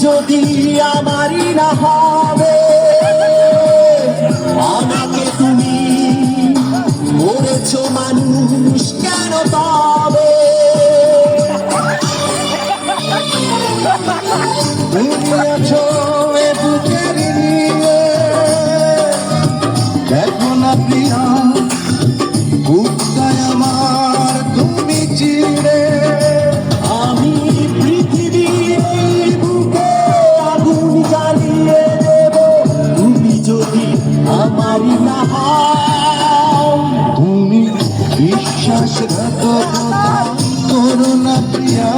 যদি আমারই না হবে, আমাকে তুমি করেছো মানুষ কেন তবে? তুমি আছো এ বুকের নিয়ে, দেখো না প্রিয়া বুকটায় আমার তুমি চিড়ে। আমি পৃথিবীর বুকে আগুন জ্বালিয়ে দেব, তুমি যদি আমারই না হও। তুমি বিশ্বাসঘাতকতা করো না প্রিয়া,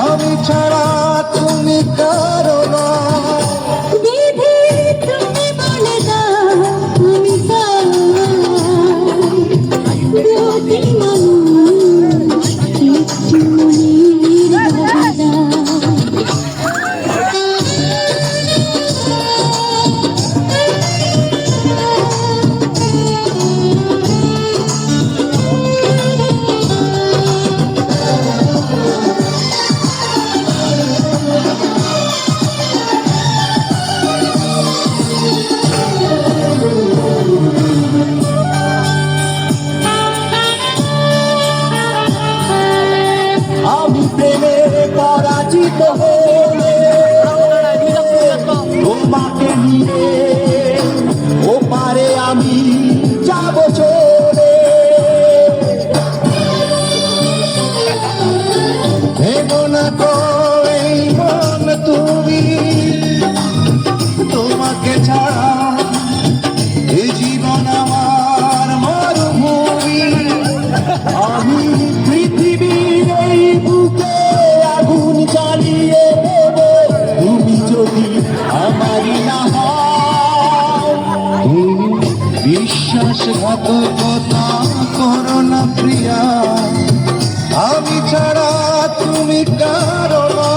আমি ছাড়া তুমি কারো না। আমি প্রেমে পরাজিত হলে তোমাকে নিয়ে ওপারে আমি যাব চলে। ভেবো না তো এই মন তুমি, তোমাকে ছাড়া এই জীবন আমার মরুভূমি। আমি পৃথিবীর এই বুকে আগুন জ্বালিয়ে দেব, তুমি যদি আমারই না হও। তুমি বিশ্বাসঘাতকতা করো না প্রিয়া, আমি ছাড়া তুমি কারো না।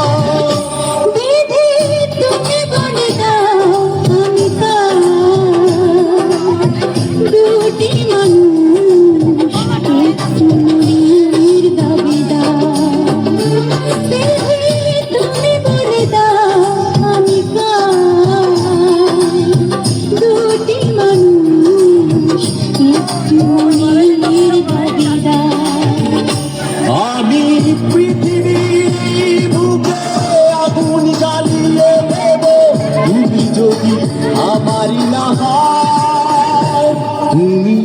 আমি পৃথিবীর বুকে আগুন জ্বালিয়ে দেব, তুমি যদি আমারই না হও। তুমি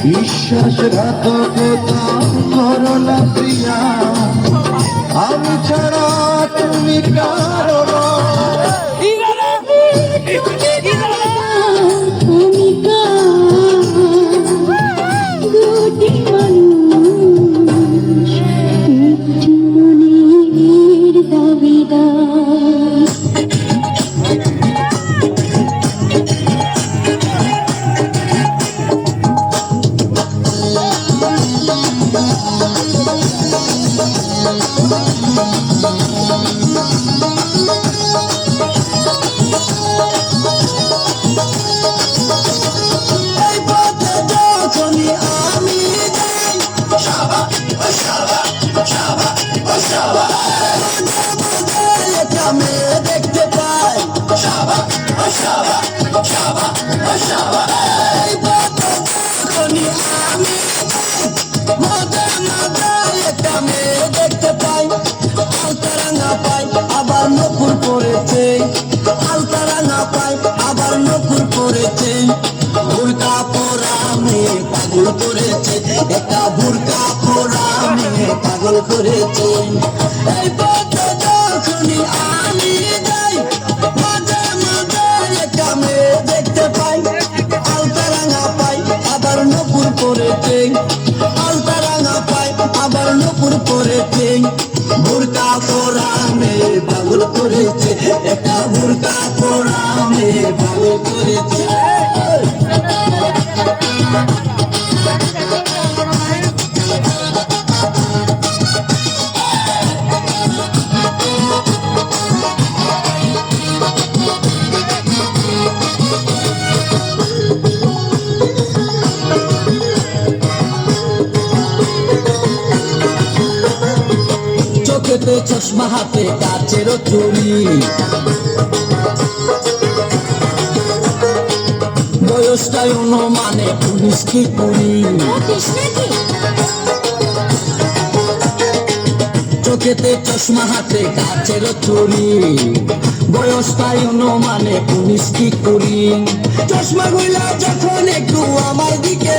বিশ্বাসঘাতকতা করো না প্রিয়া, আমি ছাড়া তুমি কারো না। দেখতে পাই দেখতে পাই, আলতারাঙ্গা পাই আবার নকুর করেছে, আলতারাঙ্গা পাই আবার নকুর করেছে। বুরকা পরা মেয়ে পাগল করেছে, একটা বুরকা পরা মেয়ে পাগল করেছে। এই পথে যখনই আমি যাই, মাঝে মাঝে একটা মেয়ে দেখতে পাই, আলতারাঙ্গা পাই আবার নকুর করেছে, আলতারাঙ্গা পাই আবার নকুর করেছে। বুরকা পরা মেয়ে পাগল করেছে, একটা বুরকা পরা মেয়ে পাগল করেছে। চোখেতে চশমা চশমা হাতে কাচের চুরি, বয়সটাই অনুমানে 19 কি 20, চোখেতে চশমা হাতে কাচের চুরি, বয়সটাই অনুমানে 19 কি 20। চশমা গুলা যখন একটু আমার দিকে